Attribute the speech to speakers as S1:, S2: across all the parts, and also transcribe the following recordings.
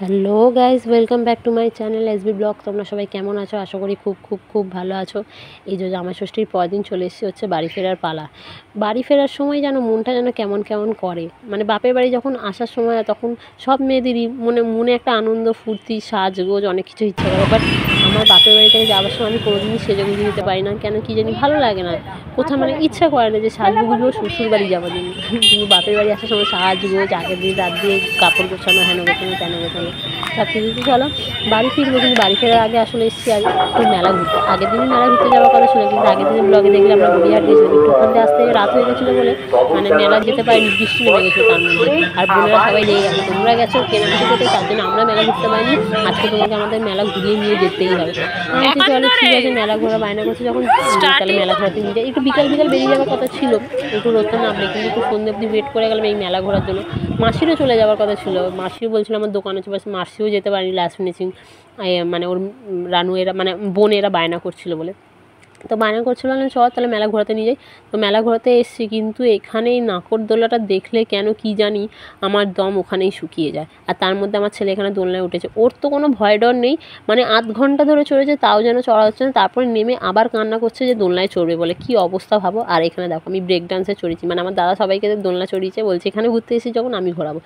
S1: Hello guys, welcome back to my channel SB blog. তোমরা সবাই কেমন আছো? আশা করি খুব খুব খুব ভালো আছো। এই যে জামাই ষষ্ঠীর পরের দিন চলে এসেছি হচ্ছে বাড়ি ফেরার পালা। বাড়ি ফেরার সময় যেন মনটা যেন কেমন কেমন করে। মানে বাপের বাড়ি যখন আসার সময় তখন সব মেয়েদেরই মনে মনে একটা আনন্দ, ফুর্তি, সাজগোজ অনেক কিছু ইচ্ছা করে। বাট আমার বাপের বাড়ি থেকে যাওয়ার সময় আমি কোনোদিনই সেজেগুজে দিতে পারি না। কেন কি জানি ভালো লাগে না, কোথাও মানে ইচ্ছা করে না যে সাজগুজবো শ্বশুর বাড়ি যাওয়ার জন্য। কিন্তু বাপের বাড়ি আসার সময় সাজগোজ, আগের দিন রাত দিয়ে কাপড় গোছানো, হেন গোছানো তেন গোছানো সব কিছু। চলো বাড়ি ফিরবো, কিন্তু বাড়ি ফেরার আগে আসলে এসেছি আগে একটু মেলা ঘুরতে। আগের দিনই মেলা ঘুরতে যাওয়ার কথা ছিল, কিন্তু আগের দিনের ব্লগে দেখলে আমরা গড়িয়াহাট গেছিলাম। একটু ওখান থেকে আসতে রাত হয়ে গেছিলো বলে মানে মেলা যেতে পারিনি, বৃষ্টি নেমে গেছিলো তার মধ্যে। আর বোনেরা সবাই লেগে গেছে, তোমরা গেছো কেনাকাটি করতে, তার জন্য আমরা মেলা ঘুরতে পারিনি। আজকে তোমাকে আমাদের মেলা ঘুরিয়ে নিয়ে যেতেই হবে। চলো ঠিক আছে, মেলা ঘোরা বায়না করছে যখন, তাহলে মেলা ঘোরাতে নিয়ে যাই। একটু বিকাল বিকাল বেরিয়ে যাওয়ার কথা ছিল, একটু রোদটা নামলে, কিন্তু একটু সন্ধ্যে অব্দি ওয়েট করে গেলাম এই মেলা ঘোরার জন্য। মাসিরও চলে যাওয়ার কথা ছিল, মাসিও বলছিল আমার দোকান আছে, বাস মাসিও যেতে পারিনি লাস্ট ফিনিশিং। মানে ওর রানু এরা মানে বোনেরা বায়না করছিল বলে, তো বায়না করছিল না চ তাহলে মেলা ঘোরাতে নিয়ে যাই। তো মেলা ঘোরাতে এসেছি, কিন্তু এখানে এই নাগরদোলাটা দেখলে কেন কি জানি আমার দম ওখানেই শুকিয়ে যায়। আর তার মধ্যে আমার ছেলে এখানে দোলনায় উঠেছে, ওর তো কোনো ভয় ডর নেই। মানে আধ ঘন্টা ধরে চড়েছে, তাও যেন চড়া হচ্ছে না। তারপরে নেমে আবার কান্না করছে যে দোলনায় চড়বে বলে। কি অবস্থা ভাবো। আর এখানে দেখো আমি ব্রেক ডান্সে চড়েছি, মানে আমার দাদা সবাইকে দোলনা চড়িয়েছে, বলছে এখানে ঘুরতে এসেছি যখন আমি ঘোরাবো।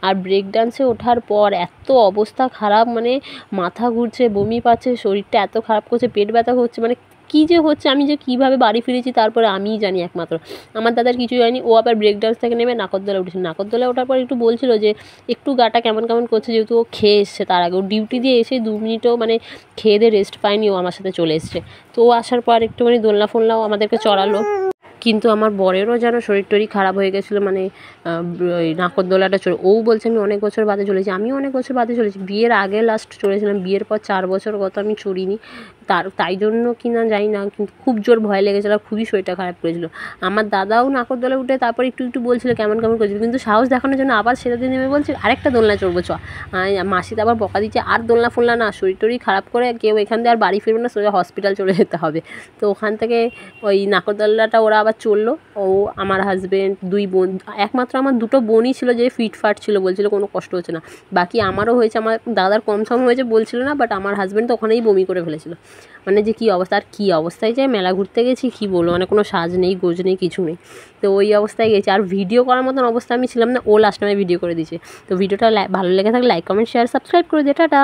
S1: আর ব্রেক ডান্সে ওঠার পর এত অবস্থা খারাপ, মানে মাথা ঘুরছে, বমি পাচ্ছে, শরীরটা এত খারাপ করছে, পেট ব্যথা হচ্ছে, মানে কী যে হচ্ছে, আমি যে কীভাবে বাড়ি ফিরেছি তারপরে আমিই জানি একমাত্র। আমার দাদার কিছুই হয়নি, ও আবার ব্রেক ডান্স থেকে নেমে নাগরদোলায় উঠেছে। নাগরদোলায় ওঠার পর একটু বলছিল যে একটু গাটা কেমন কেমন করছে, যেহেতু ও খেয়ে এসছে তার আগে। ও ডিউটি দিয়ে এসে 2 মিনিটও মানে খেয়ে দিয়ে রেস্ট পায়নি, ও আমার সাথে চলে এসছে। তো ও আসার পর একটুখানি দোলনা ফোলনাও আমাদেরকে চড়ালো। কিন্তু আমার বরেরও যেন শরীর টরীর খারাপ হয়ে গেছিলো, মানে ওই নাগরদোলাটা চড়ে। ও বলছে আমি অনেক বছর বাদে চলেছি, আমিও অনেক বছর বাদে চলেছি। বিয়ের আগে লাস্ট চড়েছিলাম, বিয়ের পর 4 বছর গত আমি চড়িনি। তাই জন্য কি না জানি না, কিন্তু খুব জোর ভয় লেগেছিলো, আর খুবই শরীরটা খারাপ করেছিলো। আমার দাদাও নাগরদোলায় উঠে তারপর একটু একটু বলছিল কেমন কেমন করেছিল, কিন্তু সাহস দেখানোর জন্য আবার সেটাতে নেমে বলছে আরেকটা দোলনা চড়বো চ। মাসিতে আবার বকা দিচ্ছে আর দোলনা ফোলনা না, শরীর টরীর খারাপ করে কেউ এখান দিয়ে আর বাড়ি ফিরবে না, সোজা হসপিটাল চলে যেতে হবে। তো ওখান থেকে ওই নাগরদোলাটা ওরা আবার চললো। ও, আমার হাজব্যান্ড, 2 বোন, একমাত্র আমার 2টো বোনই ছিল যে ফিটফাট ছিল, বলছিল কোনো কষ্ট হচ্ছে না। বাকি আমারও হয়েছে, আমার দাদার কম সম হয়েছে বলছিল না, বাট আমার হাজব্যান্ড তো ওখানেই বমি করে ফেলেছিল। মানে যে কী অবস্থা, আর কী অবস্থায় যে মেলা ঘুরতে গেছি কী বলবো, মানে কোনো সাজ নেই, গোজ নেই, কিছু নেই। তো ওই অবস্থায় গেছি, আর ভিডিও করার মতন অবস্থা আমি ছিলাম না, ও লাস্ট টাইমে ভিডিও করে দিয়েছে। তো ভিডিওটা ভালো লেগে থাকলে লাইক কমেন্ট শেয়ার সাবস্ক্রাইব করে দিয়ে টাটা।